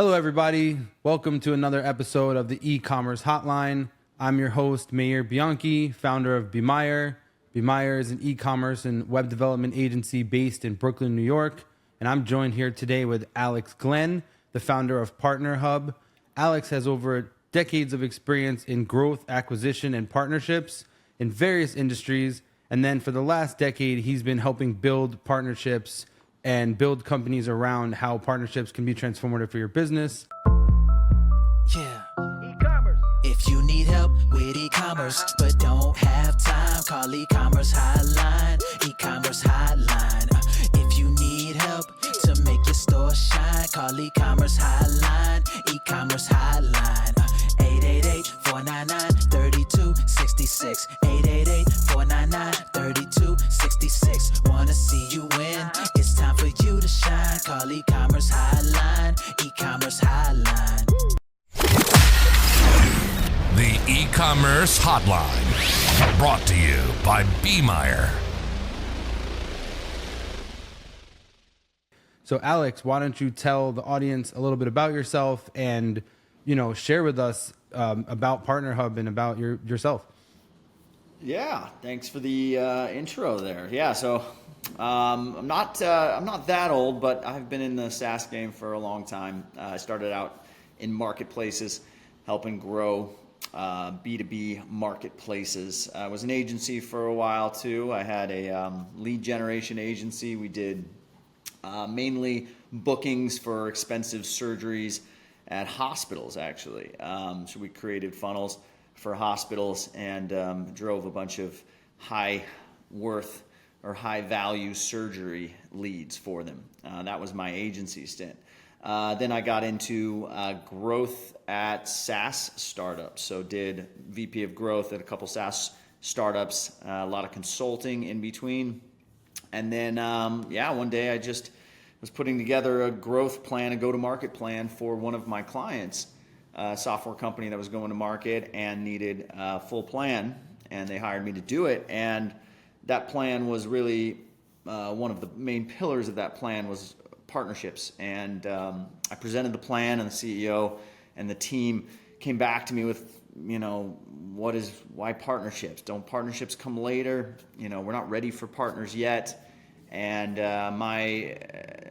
Hello, everybody. Welcome to another episode of the E-commerce Hotline. I'm your host, Maier Bianchi, founder of Bemeir. Bemeir is an e-commerce and web development agency based in Brooklyn, New York. And I'm joined here today with Alex Glenn, the founder of Partner Hub. Alex has over decades of experience in growth, acquisition, and partnerships in various industries. And then for the last decade, he's been helping build partnerships and build companies around how partnerships can be transformative for your business. Yeah. E-commerce. If you need help with e-commerce but don't have time, call E-commerce Hotline. E-commerce Hotline. If you need help to make your store shine, call E-commerce Hotline. E-commerce Hotline. 888-499-3266. 888-499-3266. Wanna see you win? It's time for you to shine. Call E-commerce Hotline. E-commerce Hotline. The E-commerce Hotline, brought to you by Bemeir. So Alex, why don't you tell the audience a little bit about yourself and, share with us about Partner Hub and about yourself. Yeah, thanks for the intro there. Yeah, so I'm not that old, but I've been in the SaaS game for a long time. I started out in marketplaces, helping grow B2B marketplaces. I was an agency for a while too. I had a lead generation agency. We did mainly bookings for expensive surgeries at hospitals, actually. So we created funnels for hospitals and drove a bunch of high worth or high value surgery leads for them. That was my agency stint. Then I got into growth at SaaS startups. So did VP of growth at a couple SaaS startups, a lot of consulting in between. And then, one day I just was putting together a growth plan, a go-to-market plan for one of my clients, a software company that was going to market and needed a full plan, and they hired me to do it. And that plan was really one of the main pillars of that plan was partnerships. And I presented the plan, and the CEO and the team came back to me with, why partnerships? Don't partnerships come later? We're not ready for partners yet. And my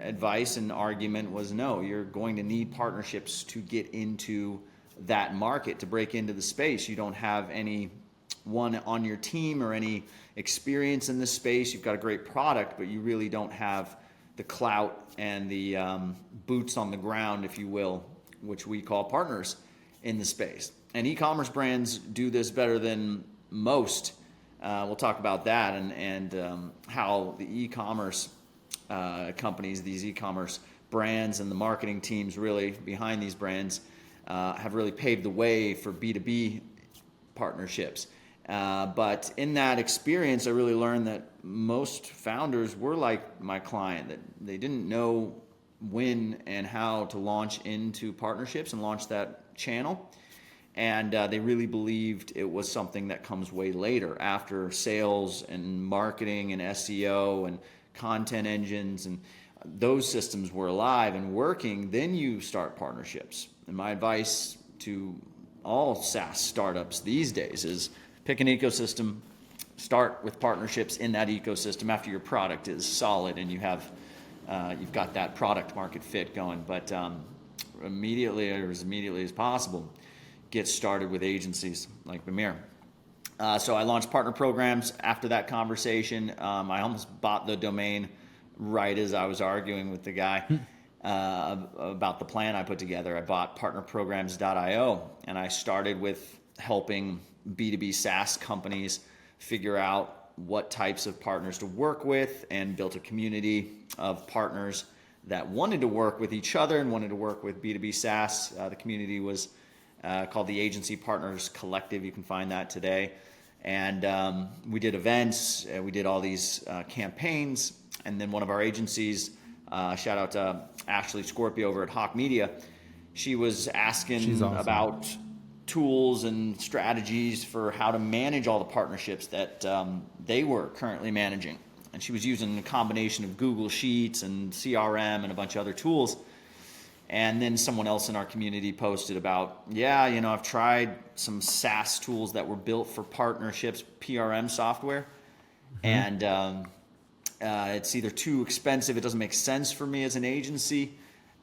advice and argument was, no, you're going to need partnerships to get into that market, to break into the space. You don't have anyone on your team or any experience in this space. You've got a great product, but you really don't have the clout and the boots on the ground, if you will, which we call partners in the space. And e-commerce brands do this better than most. We'll talk about that and how the e-commerce companies, these e-commerce brands and the marketing teams really behind these brands have really paved the way for B2B partnerships. But in that experience, I really learned that most founders were like my client, that they didn't know when and how to launch into partnerships and launch that channel. And they really believed it was something that comes way later, after sales and marketing and SEO and content engines and those systems were alive and working. Then you start partnerships. And my advice to all SaaS startups these days is pick an ecosystem, start with partnerships in that ecosystem after your product is solid and you've got that product market fit going. But immediately, or as immediately as possible, get started with agencies like Bemeir. So I launched partner programs after that conversation. I almost bought the domain right as I was arguing with the guy about the plan I put together. I bought partnerprograms.io, and I started with helping B2B SaaS companies figure out what types of partners to work with, and built a community of partners that wanted to work with each other and wanted to work with B2B SaaS. The community was called the Agency Partners Collective. You can find that today. And we did events, we did all these campaigns, and then one of our agencies, shout out to Ashley Scorpio over at Hawk Media, she was asking about tools and strategies for how to manage all the partnerships that they were currently managing. And she was using a combination of Google Sheets and CRM and a bunch of other tools. And then someone else in our community posted about, yeah, I've tried some SaaS tools that were built for partnerships, PRM software, and it's either too expensive, it doesn't make sense for me as an agency,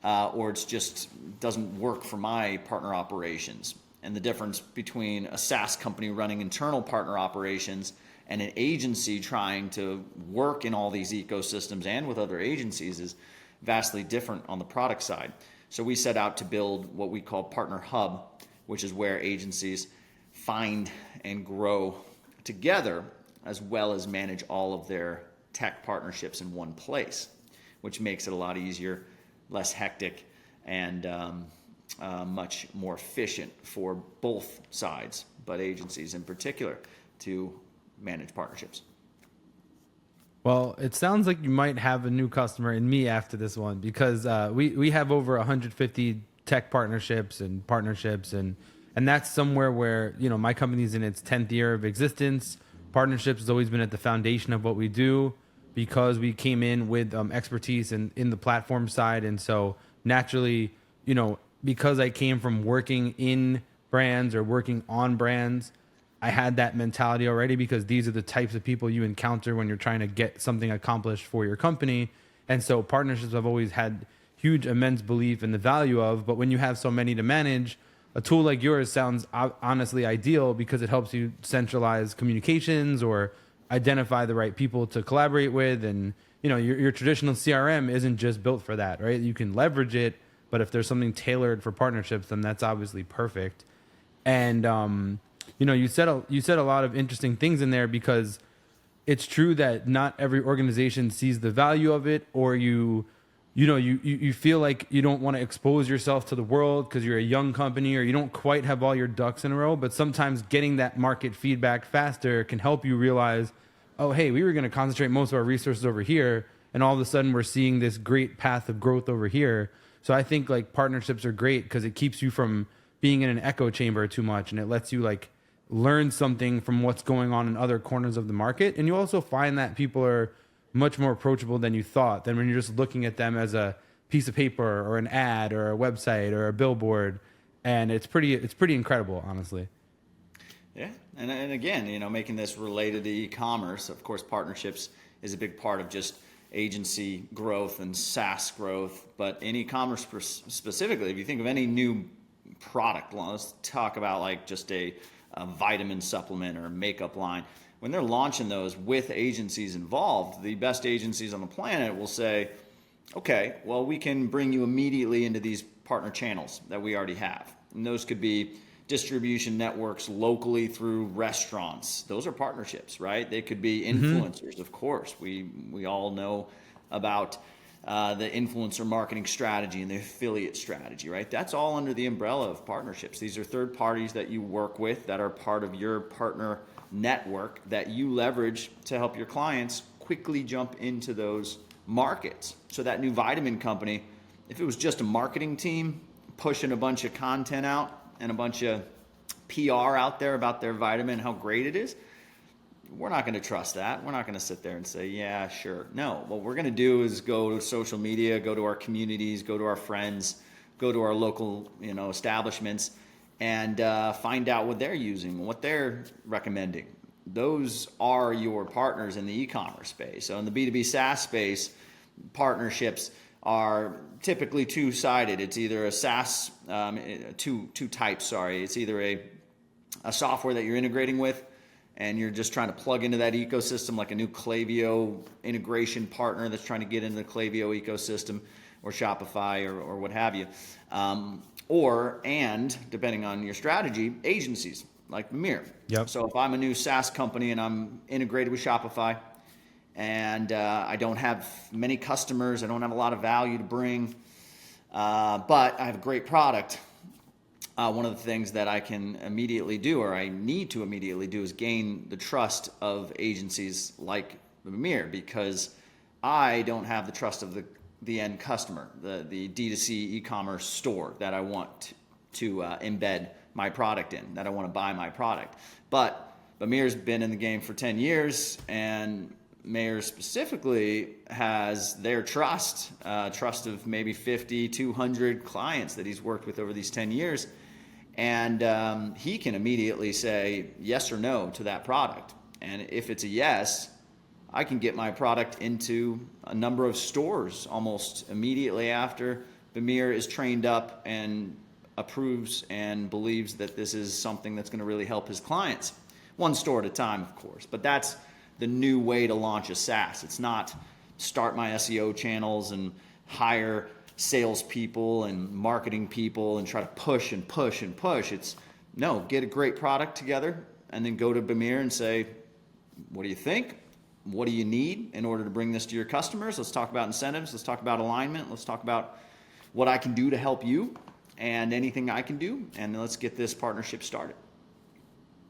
or it's just doesn't work for my partner operations. And the difference between a SaaS company running internal partner operations and an agency trying to work in all these ecosystems and with other agencies is vastly different on the product side. So we set out to build what we call Partner Hub, which is where agencies find and grow together, as well as manage all of their tech partnerships in one place, which makes it a lot easier, less hectic, and much more efficient for both sides, but agencies in particular, to manage partnerships. Well, it sounds like you might have a new customer in me after this one, because we have over 150 tech partnerships, and that's somewhere where, my company's in its 10th year of existence. Partnerships has always been at the foundation of what we do, because we came in with expertise in the platform side. And so naturally, because I came from working in brands or working on brands, I had that mentality already, because these are the types of people you encounter when you're trying to get something accomplished for your company. And so partnerships I've always had huge, immense belief in the value of. But when you have so many to manage, a tool like yours sounds honestly ideal, because it helps you centralize communications or identify the right people to collaborate with. And, your traditional CRM isn't just built for that, right? You can leverage it, but if there's something tailored for partnerships, then that's obviously perfect. And, you said a lot of interesting things in there, because it's true that not every organization sees the value of it, or you feel like you don't want to expose yourself to the world because you're a young company, or you don't quite have all your ducks in a row. But sometimes getting that market feedback faster can help you realize, oh, hey, we were going to concentrate most of our resources over here, and all of a sudden we're seeing this great path of growth over here. So I think like partnerships are great, because it keeps you from being in an echo chamber too much, and it lets you like learn something from what's going on in other corners of the market. And you also find that people are much more approachable than you thought, than when you're just looking at them as a piece of paper or an ad or a website or a billboard. And it's pretty incredible, honestly. Yeah. And again, making this related to e-commerce, of course, partnerships is a big part of just agency growth and SaaS growth. But in e-commerce specifically, if you think of any new product, let's talk about like just a vitamin supplement or a makeup line. When they're launching those with agencies involved, the best agencies on the planet will say, okay, well, we can bring you immediately into these partner channels that we already have. And those could be distribution networks locally through restaurants. Those are partnerships, right? They could be influencers, of course. We all know about the influencer marketing strategy and the affiliate strategy, right? That's all under the umbrella of partnerships. These are third parties that you work with that are part of your partner network that you leverage to help your clients quickly jump into those markets. So that new vitamin company, if it was just a marketing team pushing a bunch of content out and a bunch of PR out there about their vitamin and how great it is, we're not going to trust that. We're not going to sit there and say, yeah, sure. No, what we're going to do is go to social media, go to our communities, go to our friends, go to our local, establishments, and find out what they're using, what they're recommending. Those are your partners in the e-commerce space. So in the B2B SaaS space, partnerships are typically two-sided. It's either a SaaS, two types, sorry. It's either a software that you're integrating with, and you're just trying to plug into that ecosystem, like a new Klaviyo integration partner that's trying to get into the Klaviyo ecosystem, or Shopify, or what have you. And depending on your strategy, agencies like Bemeir. Yep. So if I'm a new SaaS company and I'm integrated with Shopify, and I don't have many customers, I don't have a lot of value to bring, but I have a great product, one of the things that I can immediately do, or I need to immediately do, is gain the trust of agencies like Bemeir, because I don't have the trust of the end customer, the D2C e-commerce store that I want to embed my product in, that I want to buy my product. But Bemeir's been in the game for 10 years, and Maier specifically has their trust of maybe 50, 200 clients that he's worked with over these 10 years. And he can immediately say yes or no to that product. And if it's a yes, I can get my product into a number of stores almost immediately after Bemeir is trained up and approves and believes that this is something that's going to really help his clients. One store at a time, of course. But that's the new way to launch a SaaS. It's not start my SEO channels and hire salespeople and marketing people and try to push and push and push. It's no, get a great product together and then go to Bemeir and say, what do you think? What do you need in order to bring this to your customers? Let's talk about incentives. Let's talk about alignment. Let's talk about what I can do to help you and anything I can do. And let's get this partnership started.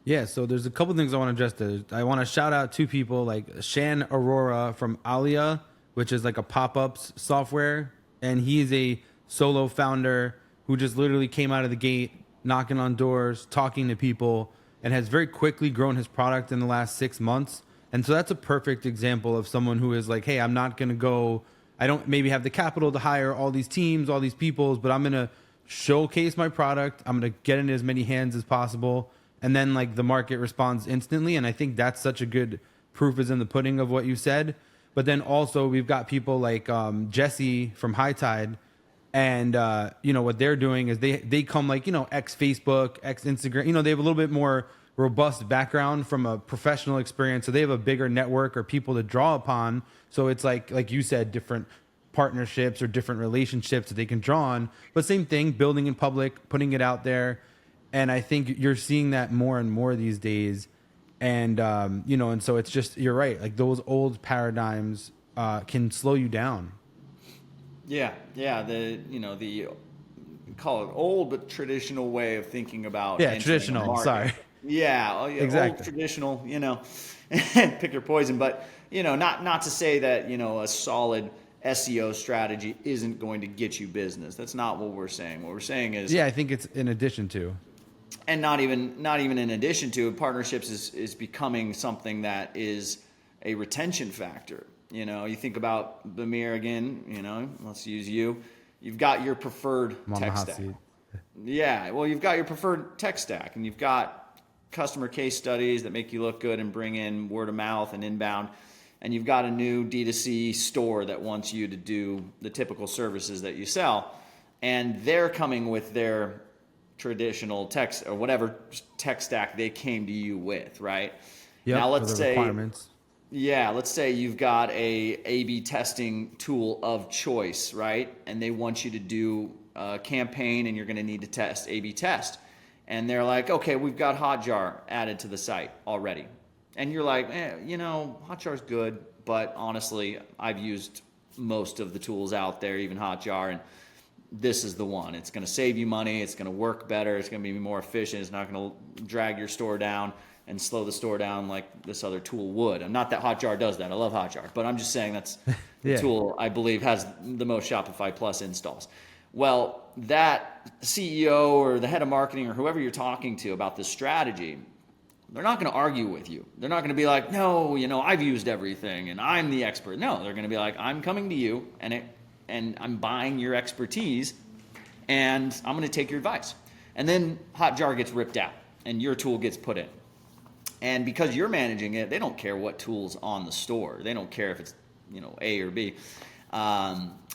Yeah, so there's a couple things I want to address. I want to shout out two people like Shan Aurora from Alia, which is like a pop-ups software. And he's a solo founder who just literally came out of the gate, knocking on doors, talking to people, and has very quickly grown his product in the last 6 months. And so that's a perfect example of someone who is like, hey, I'm not going to go, I don't maybe have the capital to hire all these teams, all these people, but I'm going to showcase my product. I'm going to get into as many hands as possible. And then like the market responds instantly. And I think that's such a good proof is in the pudding of what you said. But then also we've got people like Jesse from High Tide. And, what they're doing is they come like, ex-Facebook, ex-Instagram. They have a little bit more robust background from a professional experience. So they have a bigger network or people to draw upon. So it's like you said, different partnerships or different relationships that they can draw on. But same thing, building in public, putting it out there. And I think you're seeing that more and more these days. And, and so it's just, you're right. Like those old paradigms can slow you down. Yeah. The call it old, but traditional way of thinking about. Yeah. Traditional. Sorry. Yeah. Exactly. Old, traditional, pick your poison, but not to say that, a solid SEO strategy isn't going to get you business. That's not what we're saying. What we're saying is, I think it's in addition to. And not even in addition to, partnerships is becoming something that is a retention factor. You think about Bemeir again, let's use you. You've got your preferred tech stack. Yeah, well, you've got your preferred tech stack, and you've got customer case studies that make you look good and bring in word of mouth and inbound. And you've got a new D2C store that wants you to do the typical services that you sell. And they're coming with their traditional tech or whatever tech stack they came to you with, right? Yep, now let's say requirements. Yeah, let's say you've got a A/B testing tool of choice, right? And they want you to do a campaign, and you're going to need to test A/B test. And they're like, okay, we've got Hotjar added to the site already. And you're like, Hotjar's good, but honestly, I've used most of the tools out there, even Hotjar, and this is the one. It's going to save you money. It's going to work better. It's going to be more efficient. It's not going to drag your store down and slow the store down like this other tool would. And not that Hotjar does that. I love Hotjar, but I'm just saying that's the tool I believe has the most Shopify Plus installs. Well, that CEO or the head of marketing or whoever you're talking to about this strategy, they're not going to argue with you. They're not going to be like, no, I've used everything and I'm the expert. No, they're going to be like, I'm coming to you and I'm buying your expertise and I'm going to take your advice. And then Hotjar gets ripped out and your tool gets put in. And because you're managing it, they don't care what tool's on the store. They don't care if it's, A or B.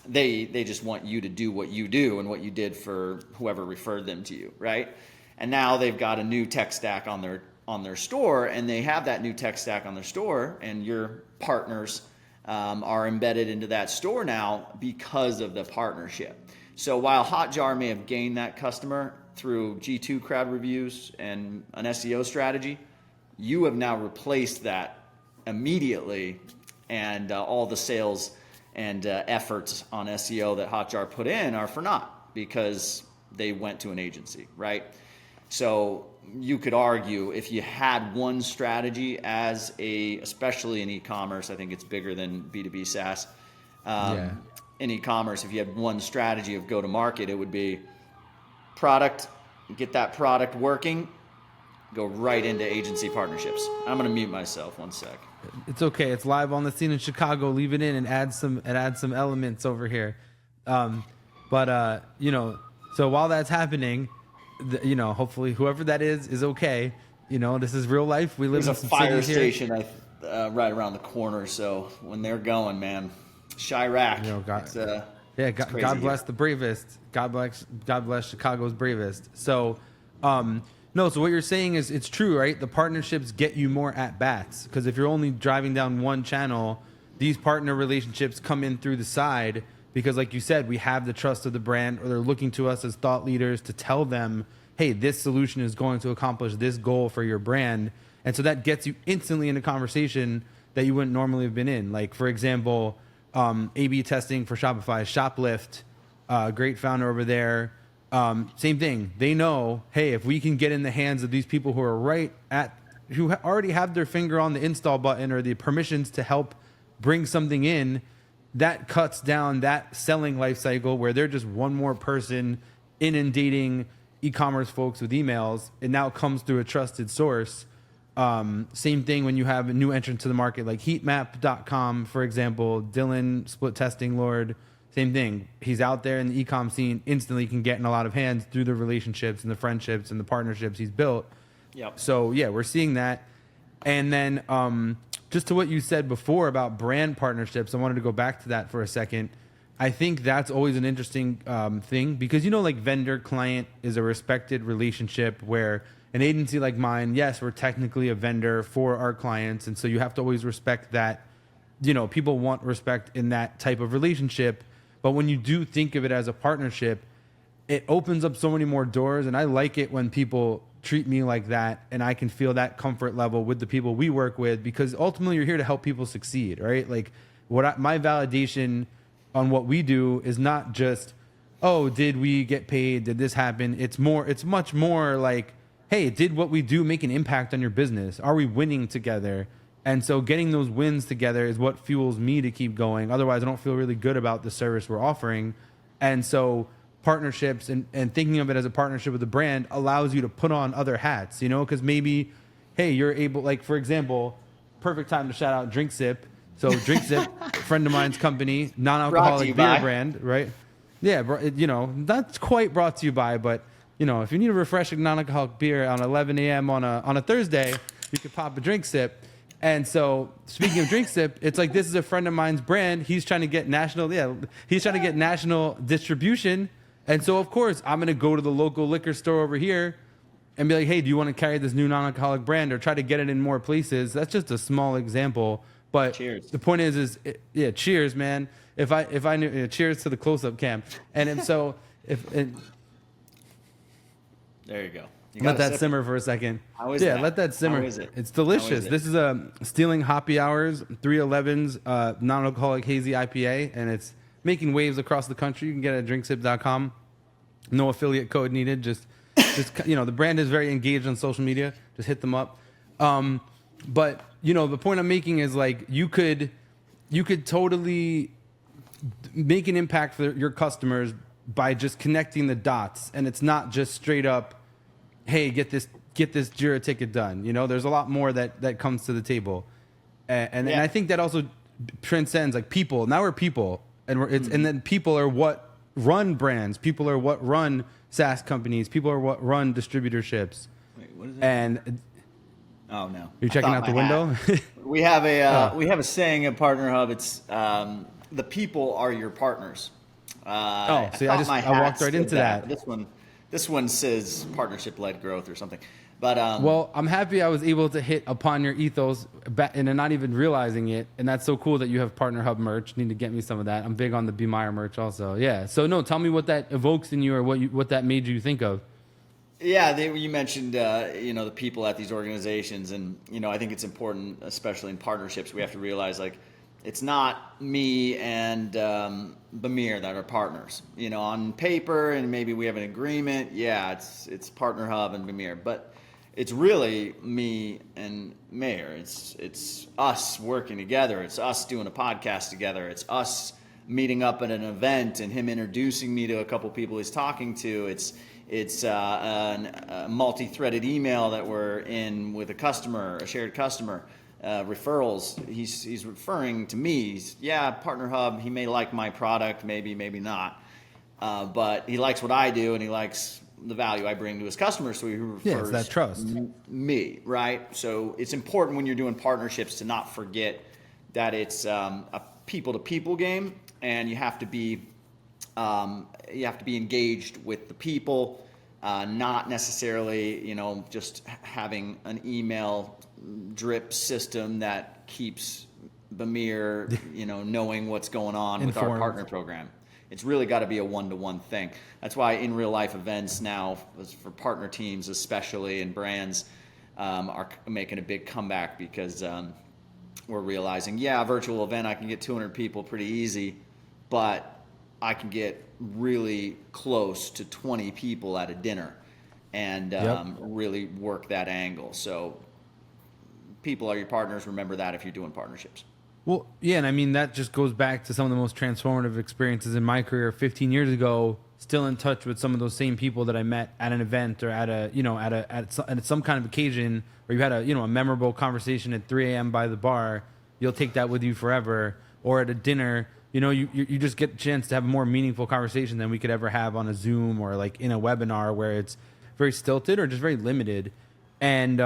They just want you to do what you do and what you did for whoever referred them to you, right? And now they've got a new tech stack on their store, and they have that new tech stack on their store, and your partners are embedded into that store now because of the partnership. So while Hotjar may have gained that customer through G2 crowd reviews and an SEO strategy, you have now replaced that immediately, and all the sales and efforts on SEO that Hotjar put in are for naught because they went to an agency, right? So you could argue if you had one strategy especially in e-commerce, I think it's bigger than B2B SaaS. In e-commerce, if you had one strategy of go-to-market, it would be product, get that product working, go right into agency partnerships. I'm going to mute myself 1 sec. It's okay. It's live on the scene in Chicago. Leave it in and add some elements over here. So while that's happening, hopefully whoever that is okay. This is real life. We live There's in a some fire cities here. station right around the corner. So when they're going, man, Chirac. God bless the bravest. God bless Chicago's bravest. So, no. So what you're saying is it's true, right? The partnerships get you more at bats because if you're only driving down one channel, these partner relationships come in through the side because, like you said, we have the trust of the brand, or they're looking to us as thought leaders to tell them, hey, this solution is going to accomplish this goal for your brand, and so that gets you instantly in a conversation that you wouldn't normally have been in. Like, for example, A/B testing for Shopify, Shoplift, great founder over there. Same thing. They know, hey, if we can get in the hands of these people who are who already have their finger on the install button or the permissions to help bring something in, that cuts down that selling life cycle where they're just one more person inundating e-commerce folks with emails. It now comes through a trusted source. Same thing when you have a new entrant to the market, like heatmap.com, for example, Dylan, split testing lord, same thing. He's out there in the e-com scene, instantly can get in a lot of hands through the relationships and the friendships and the partnerships he's built. Yep. So yeah, we're seeing that. And then just to what you said before about brand partnerships, I wanted to go back to that for a second. I think that's always an interesting thing because, like vendor client is a respected relationship where an agency like mine, yes, we're technically a vendor for our clients. And so you have to always respect that, people want respect in that type of relationship. But when you do think of it as a partnership, it opens up so many more doors. And I like it when people treat me like that and I can feel that comfort level with the people we work with, because ultimately you're here to help people succeed, right? Like my validation on what we do is not just, oh, did we get paid? Did this happen? It's much more like, hey, did what we do make an impact on your business? Are we winning together? And so getting those wins together is what fuels me to keep going. Otherwise, I don't feel really good about the service we're offering. And so partnerships and thinking of it as a partnership with a brand allows you to put on other hats, because maybe, hey, you're able, like, for example, perfect time to shout out Drink Sip. So Drink Sip, friend of mine's company, non-alcoholic beer brand, right? Yeah, not quite brought to you by, but, if you need a refreshing non-alcoholic beer on 11 a.m. on a Thursday, you could pop a Drink Sip. And so, speaking of Drink Sip, it's like this is a friend of mine's brand. He's trying to get national distribution. And so, of course, I'm going to go to the local liquor store over here and be like, hey, do you want to carry this new non-alcoholic brand or try to get it in more places? That's just a small example. But cheers. The point is cheers, man. If I knew, cheers to the close-up cam. And so, there you go. Let that simmer for a second. How is that? Let that simmer. How is it? It's delicious. This is a Stealing Hoppy Hours 311's non-alcoholic hazy IPA, and it's making waves across the country. You can get it at drinksip.com. No affiliate code needed. Just the brand is very engaged on social media. Just hit them up. But the point I'm making is like you could totally make an impact for your customers by just connecting the dots, and it's not just straight up, hey, get this Jira ticket done. There's a lot more that comes to the table, and I think that also transcends like people. Now we're people, and and then people are what run brands. People are what run SaaS companies. People are what run distributorships. Wait, what is it? And oh no, you're checking out the window. We have a saying at Partner Hub. It's the people are your partners. I walked right into that. This one says partnership-led growth or something. But well, I'm happy I was able to hit upon your ethos and not even realizing it. And that's so cool that you have Partner Hub merch. Need to get me some of that. I'm big on the Bemeir merch also. Yeah. So no, tell me what that evokes in you or what that made you think of. Yeah, you mentioned the people at these organizations, and I think it's important, especially in partnerships, we have to realize like it's not me and Bemeir that are partners. On paper, and maybe we have an agreement. Yeah, it's Partner Hub and Bemeir, but it's really me and Maier. It's us working together. It's us doing a podcast together. It's us meeting up at an event and him introducing me to a couple people he's talking to. It's a multi-threaded email that we're in with a customer, a shared customer. Referrals. He's referring to me. Partner Hub. He may like my product, maybe not, but he likes what I do and he likes the value I bring to his customers. So he refers that trust. Me, right? So it's important when you're doing partnerships to not forget that it's a people-to-people game, and you have to be engaged with the people, not necessarily just having an email drip system that keeps Bemeir knowing what's going on with our partner program. It's really got to be a one-to-one thing. That's why in real life events now, for partner teams especially and brands, are making a big comeback because we're realizing, a virtual event, I can get 200 people pretty easy, but I can get really close to 20 people at a dinner and really work that angle. So people are your partners. Remember that if you're doing partnerships. Well, yeah, and I mean, that just goes back to some of the most transformative experiences in my career. 15 years ago, still in touch with some of those same people that I met at an event or at some kind of occasion where you had a memorable conversation at 3 a.m. by the bar. You'll take that with you forever. Or at a dinner, you just get a chance to have a more meaningful conversation than we could ever have on a Zoom or like in a webinar where it's very stilted or just very limited. And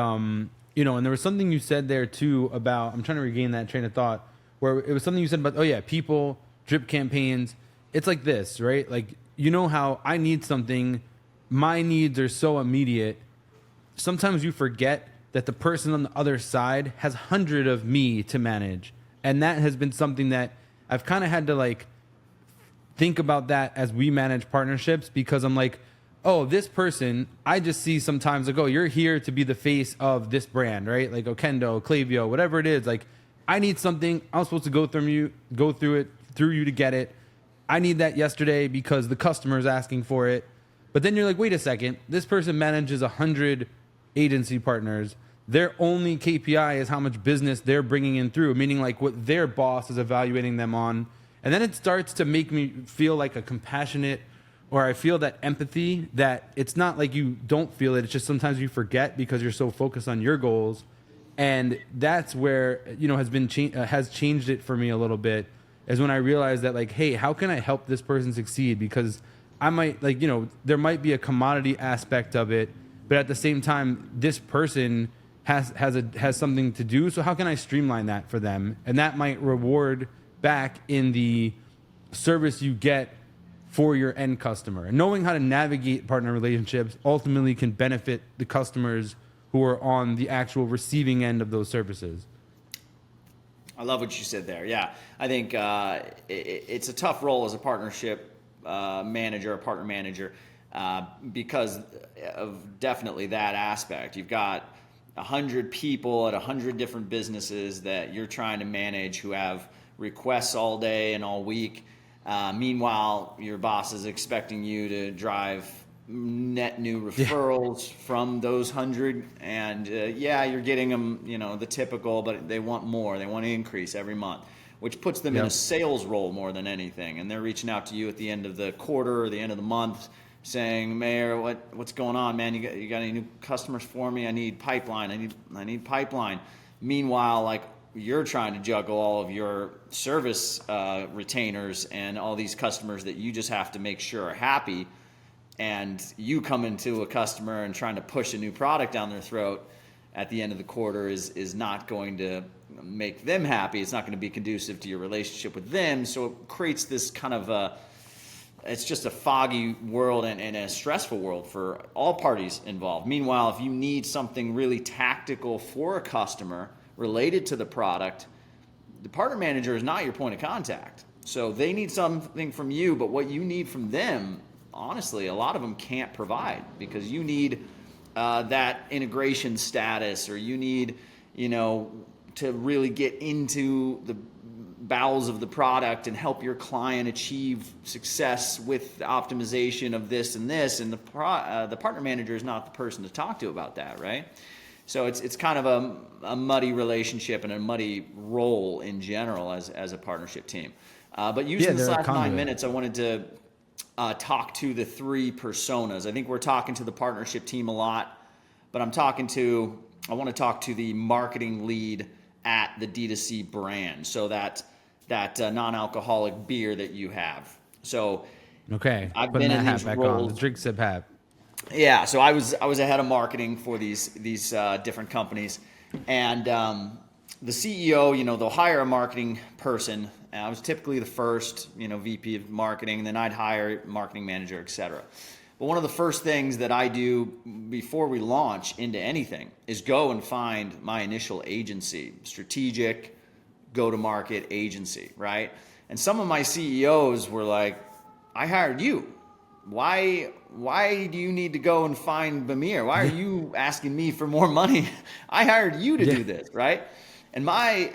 and there was something you said there too about, I'm trying to regain that train of thought, where it was something you said about, people, drip campaigns. It's like this, right? Like, how I need something, my needs are so immediate. Sometimes you forget that the person on the other side has 100 of me to manage. And that has been something that I've kind of had to think about that as we manage partnerships, because I'm like, oh, this person, I just see sometimes you're here to be the face of this brand, right? Like Okendo, Klaviyo, whatever it is. Like, I need something. I'm supposed to go through you to get it. I need that yesterday because the customer is asking for it. But then you're like, wait a second. This person manages 100 agency partners. Their only KPI is how much business they're bringing in through, meaning like what their boss is evaluating them on. And then it starts to make me feel like a compassionate, or I feel that empathy, that it's not like you don't feel it. It's just sometimes you forget because you're so focused on your goals. And that's where, has changed it for me a little bit, is when I realized that hey, how can I help this person succeed? Because I might there might be a commodity aspect of it, but at the same time, this person has something to do. So how can I streamline that for them? And that might reward back in the service you get for your end customer. And knowing how to navigate partner relationships ultimately can benefit the customers who are on the actual receiving end of those services. I love what you said there. Yeah, I think it's a tough role as a partnership manager, a partner manager, because of definitely that aspect. You've got 100 people at 100 different businesses that you're trying to manage who have requests all day and all week. Meanwhile, your boss is expecting you to drive net new referrals from those 100, and you're getting them, the typical, but they want more. They want to increase every month, which puts them in a sales role more than anything. And they're reaching out to you at the end of the quarter or the end of the month, saying, Maier, what's going on, man? You got any new customers for me? I need pipeline. I need pipeline. Meanwhile, you're trying to juggle all of your service retainers and all these customers that you just have to make sure are happy. And you come into a customer and trying to push a new product down their throat at the end of the quarter is not going to make them happy. It's not going to be conducive to your relationship with them. So it creates this kind of it's just a foggy world and a stressful world for all parties involved. Meanwhile, if you need something really tactical for a customer related to the product, the partner manager is not your point of contact. So they need something from you, but what you need from them, honestly, a lot of them can't provide, because you need that integration status, or you need, to really get into the bowels of the product and help your client achieve success with the optimization of this and this. And the partner manager is not the person to talk to about that, right? So it's kind of a muddy relationship and a muddy role in general as a partnership team. But using this they're a last 9 conduit. minutes, I wanted to talk to the three personas. I think we're talking to the partnership team a lot, but I want to talk to the marketing lead at the D2C brand. So that non-alcoholic beer that you have. So Okay, I've putting been that in hat these back on, roles. the drink sip hat. Yeah, so I was ahead of marketing for these different companies, and the CEO, they'll hire a marketing person. And I was typically the first, VP of marketing, and then I'd hire marketing manager, et cetera. But one of the first things that I do before we launch into anything is go and find my initial agency, strategic go-to-market agency, right? And some of my CEOs were like, I hired you. Why do you need to go and find Bemeir? Why are you asking me for more money? I hired you to do this, right? And my,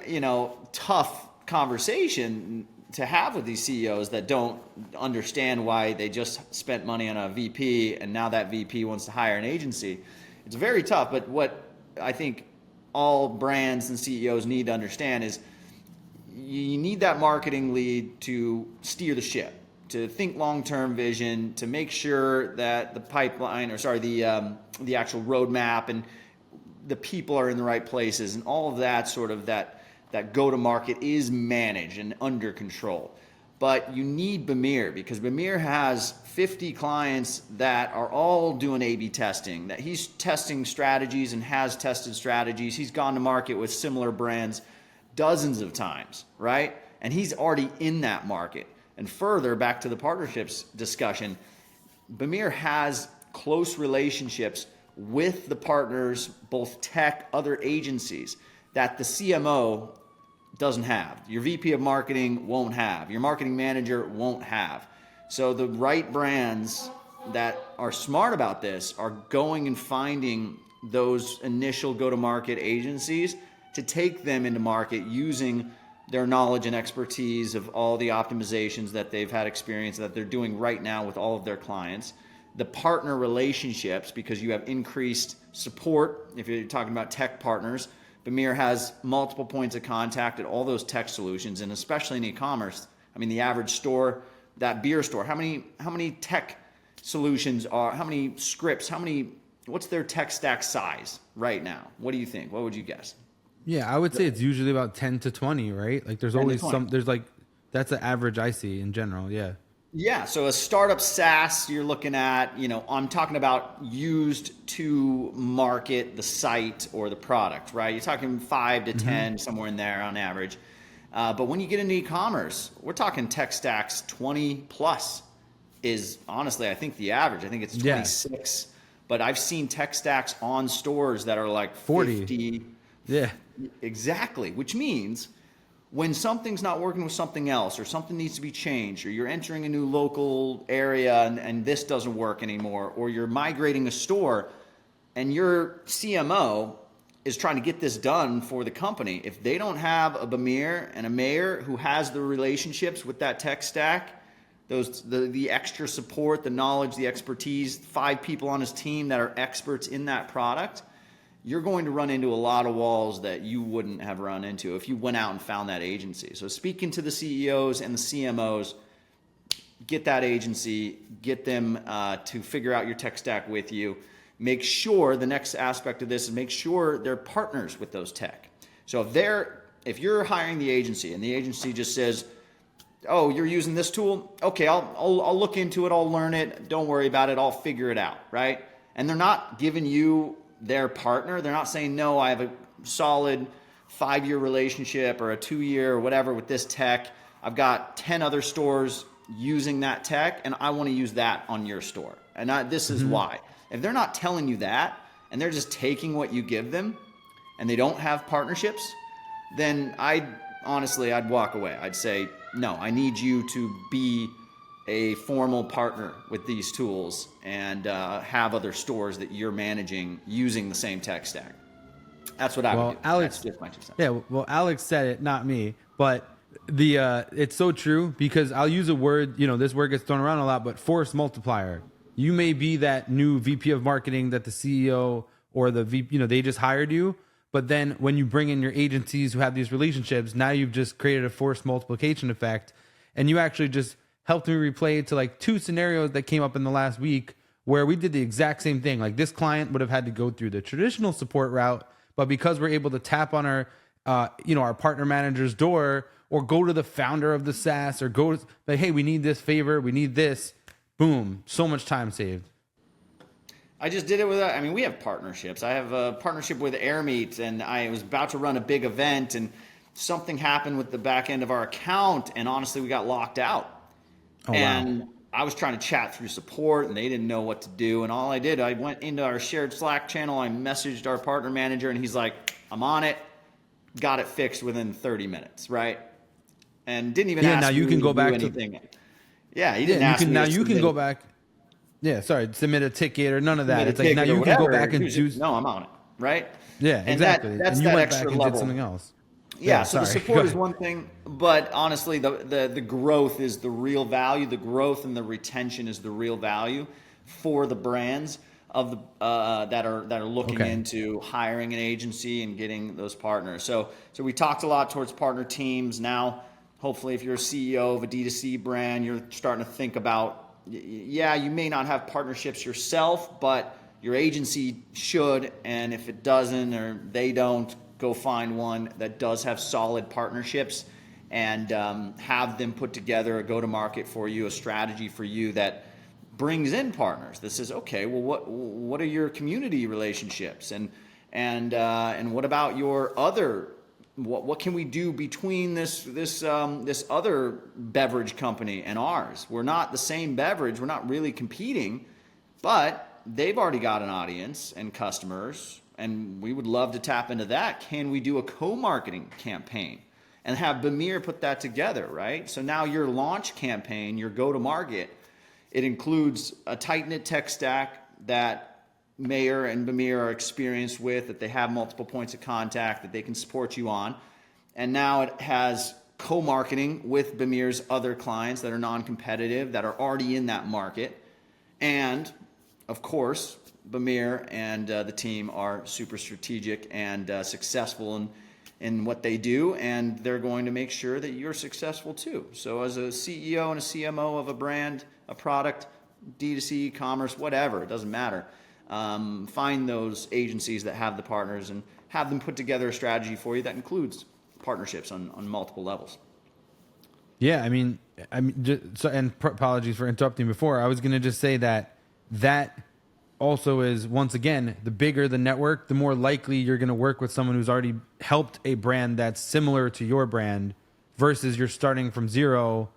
tough conversation to have with these CEOs that don't understand why they just spent money on a VP and now that VP wants to hire an agency. It's very tough, but what I think all brands and CEOs need to understand is you need that marketing lead to steer the ship, to think long-term vision, to make sure that the pipeline, the actual roadmap and the people are in the right places, and all of that sort of that go-to-market is managed and under control. But you need Bemeir, because Bemeir has 50 clients that are all doing A/B testing, that he's testing strategies and has tested strategies. He's gone to market with similar brands dozens of times, right? And he's already in that market. And further, back to the partnerships discussion, Bemeir has close relationships with the partners, both tech, other agencies, that the CMO doesn't have. Your VP of marketing won't have. Your marketing manager won't have. So the right brands that are smart about this are going and finding those initial go-to-market agencies to take them into market using their knowledge and expertise of all the optimizations that they've had experience that they're doing right now with all of their clients. The partner relationships, because you have increased support. If you're talking about tech partners, Bemeir has multiple points of contact at all those tech solutions, and especially in e-commerce. I mean, the average store, that beer store, how many tech solutions how many scripts, what's their tech stack size right now? What do you think? What would you guess? Yeah, I would say it's usually about 10 to 20, right? Like there's always that's the average I see in general. Yeah. Yeah. So a startup SaaS, you're looking at, I'm talking about used to market the site or the product, right? You're talking 5 to 10, somewhere in there on average. But when you get into e-commerce, we're talking tech stacks 20 plus is honestly, I think the average. I think it's 26, but I've seen tech stacks on stores that are like 50. Yeah. Exactly, which means when something's not working with something else, or something needs to be changed, or you're entering a new local area and this doesn't work anymore, or you're migrating a store and your CMO is trying to get this done for the company, if they don't have a Bemeir and a Maier who has the relationships with that tech stack, the extra support, the knowledge, the expertise, 5 people on his team that are experts in that product, you're going to run into a lot of walls that you wouldn't have run into if you went out and found that agency. So speaking to the CEOs and the CMOs, get that agency, get them to figure out your tech stack with you. Make sure, the next aspect of this is make sure they're partners with those tech. So if you're hiring the agency and the agency just says, oh, you're using this tool? Okay, I'll look into it, I'll learn it, don't worry about it, I'll figure it out, right? And they're not giving you their partner. They're not saying, no, I have a solid 5-year relationship or a 2-year or whatever with this tech. I've got 10 other stores using that tech and I want to use that on your store. And this is why. If they're not telling you that and they're just taking what you give them and they don't have partnerships, then I'd walk away. I'd say, no, I need you to be a formal partner with these tools and have other stores that you're managing using the same tech stack. That's what I would do. Alex, that's just my 2 cents. Yeah, well, Alex said it, not me, but it's so true, because I'll use a word, this word gets thrown around a lot, but force multiplier. You may be that new VP of marketing that the CEO or the VP, they just hired you, but then when you bring in your agencies who have these relationships, now you've just created a force multiplication effect. And you actually just helped me replay to like 2 scenarios that came up in the last week where we did the exact same thing. Like this client would have had to go through the traditional support route, but because we're able to tap on our, our partner manager's door, or go to the founder of the SaaS, or go like, hey, we need this favor, we need this, boom, so much time saved. I just did it with, we have partnerships. I have a partnership with AirMeet, and I was about to run a big event, and something happened with the back end of our account, and honestly, we got locked out. Oh, and wow. I was trying to chat through support, and they didn't know what to do. And all I did, I went into our shared Slack channel, I messaged our partner manager, and he's like, I'm on it, got it fixed within 30 minutes, right? And didn't even ask now you me can go to back do to anything. Yeah, he didn't ask me. Now you can go back. Yeah, sorry, submit a ticket or none of that. It's like now you can go back and choose. No, I'm on it, right? Yeah, and exactly. That's and you that went extra back and level. did something else. Yeah, so the sorry. support is one thing, but honestly, the growth is the real value. The growth and the retention is the real value for the brands of the that are looking into hiring an agency and getting those partners. So we talked a lot towards partner teams. Now, hopefully, if you're a CEO of a D2C brand, you're starting to think about, yeah, you may not have partnerships yourself, but your agency should, and if it doesn't or they don't, go find one that does have solid partnerships and have them put together a go-to-market for you, a strategy for you that brings in partners. That says, okay, well, what are your community relationships, and what about your other? What can we do between this other beverage company and ours? We're not the same beverage. We're not really competing, but they've already got an audience and customers, and we would love to tap into that. Can we do a co-marketing campaign and have Bemeir put that together, right? So now your launch campaign, your go-to-market, it includes a tight-knit tech stack that Maier and Bemeir are experienced with, that they have multiple points of contact that they can support you on. And now it has co-marketing with Bemeir's other clients that are non-competitive, that are already in that market. And of course, Bemeir and the team are super strategic and successful in what they do, and they're going to make sure that you're successful too. So as a CEO and a CMO of a brand, a product, D2C, e-commerce, whatever, it doesn't matter. Find those agencies that have the partners and have them put together a strategy for you that includes partnerships on multiple levels. Yeah, apologies for interrupting before. I was going to just say that also is, once again, the bigger the network, the more likely you're going to work with someone who's already helped a brand that's similar to your brand, versus you're starting from zero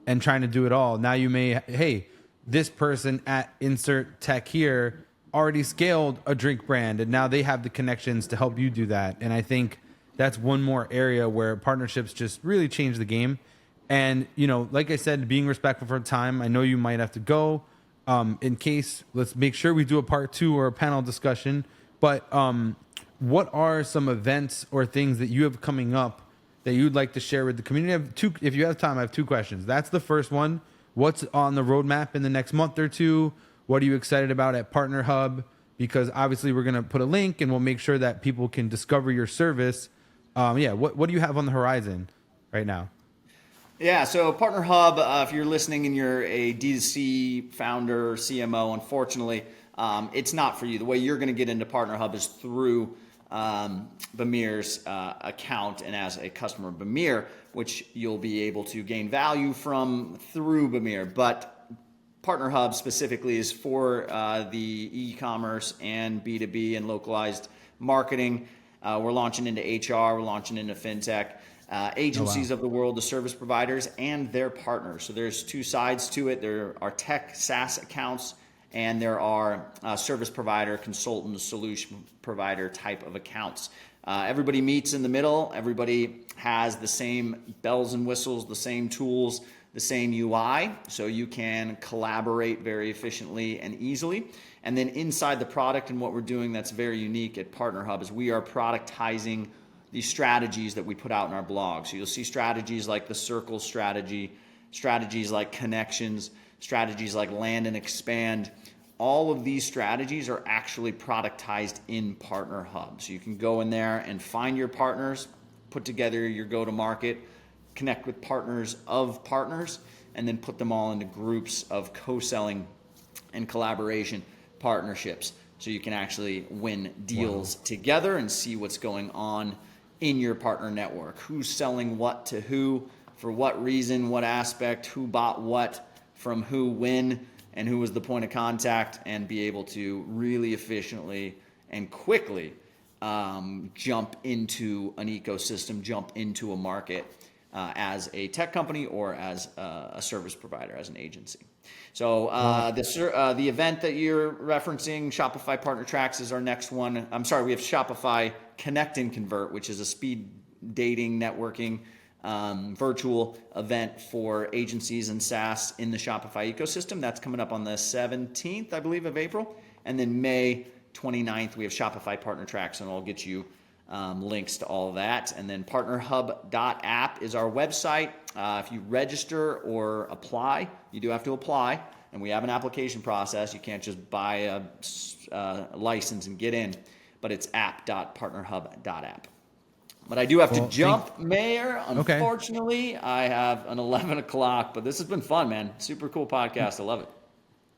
and trying to do it all. Now you may, hey, this person at insert tech here already scaled a drink brand, and now they have the connections to help you do that. And I think that's one more area where partnerships just really change the game. And, like I said, being respectful for time, I know you might have to go. In case, let's make sure we do a part 2 or a panel discussion. But what are some events or things that you have coming up that you'd like to share with the community? If you have time, I have 2 questions. That's the first one. What's on the roadmap in the next month or 2? What are you excited about at Partner Hub? Because obviously we're going to put a link, and we'll make sure that people can discover your service. What do you have on the horizon right now? Yeah, so Partner Hub, if you're listening and you're a D2C founder, CMO, unfortunately, it's not for you. The way you're going to get into Partner Hub is through Bemeir's account and as a customer of Bemeir, which you'll be able to gain value from through Bemeir. But Partner Hub specifically is for the e-commerce and B2B and localized marketing. We're launching into HR, we're launching into fintech. Agencies of the world, the service providers, and their partners. So there's 2 sides to it. There are tech SaaS accounts, and there are service provider, consultant, solution provider type of accounts. Everybody meets in the middle. Everybody has the same bells and whistles, the same tools, the same UI, so you can collaborate very efficiently and easily. And then inside the product, and what we're doing that's very unique at Partner Hub, is we are productizing these strategies that we put out in our blog. So you'll see strategies like the circle strategy, strategies like connections, strategies like land and expand. All of these strategies are actually productized in Partner Hub. So you can go in there and find your partners, put together your go-to-market, connect with partners of partners, and then put them all into groups of co-selling and collaboration partnerships. So you can actually win deals together and see what's going on in your partner network. Who's selling what to who, for what reason, what aspect, who bought what from who, when, and who was the point of contact, and be able to really efficiently and quickly jump into an ecosystem, jump into a market as a tech company or as a service provider, as an agency. So the event that you're referencing, Shopify Partner Tracks, is our next one. I'm sorry, we have Shopify Connect and Convert, which is a speed dating networking virtual event for agencies and SaaS in the Shopify ecosystem. That's coming up on the 17th, I believe, of April. And then May 29th, we have Shopify Partner Tracks, and I'll get you links to all of that. And then partnerhub.app is our website. If you register or apply, you do have to apply, and we have an application process. You can't just buy a license and get in, but it's app.partnerhub.app. But I do have to jump, Maier. Unfortunately, I have an 11 o'clock, but this has been fun, man. Super cool podcast. I love it.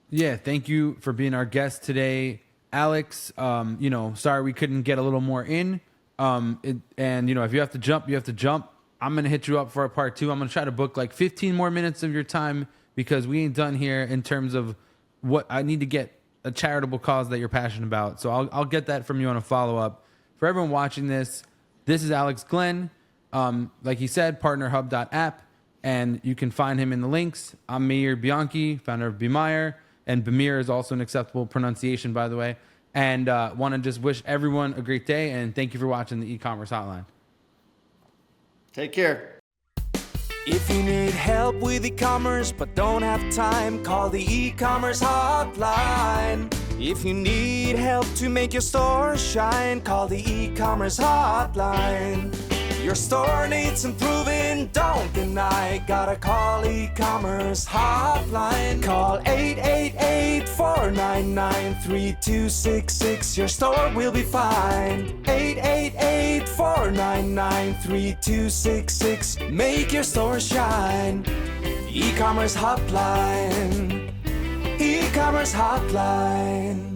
Yeah, thank you for being our guest today, Alex. Sorry we couldn't get a little more in. If you have to jump, you have to jump. I'm going to hit you up for a part 2. I'm going to try to book like 15 more minutes of your time, because we ain't done here in terms of what I need to get a charitable cause that you're passionate about. So I'll get that from you on a follow-up. For everyone watching this is Alex Glenn. Like he said, partnerhub.app, and you can find him in the links. I'm Maier Bianchi, founder of Bemeir, and Bemeir is also an acceptable pronunciation, by the way. And want to just wish everyone a great day, and thank you for watching the E-commerce Hotline. Take care. If you need help with e-commerce but don't have time, call the E-commerce Hotline. If you need help to make your store shine, call the E-commerce Hotline. Your store needs improving, don't deny. Gotta call E-commerce Hotline. Call 888-499-3266. Your store will be fine. 888-499-3266. Make your store shine. E-commerce Hotline. E-commerce Hotline.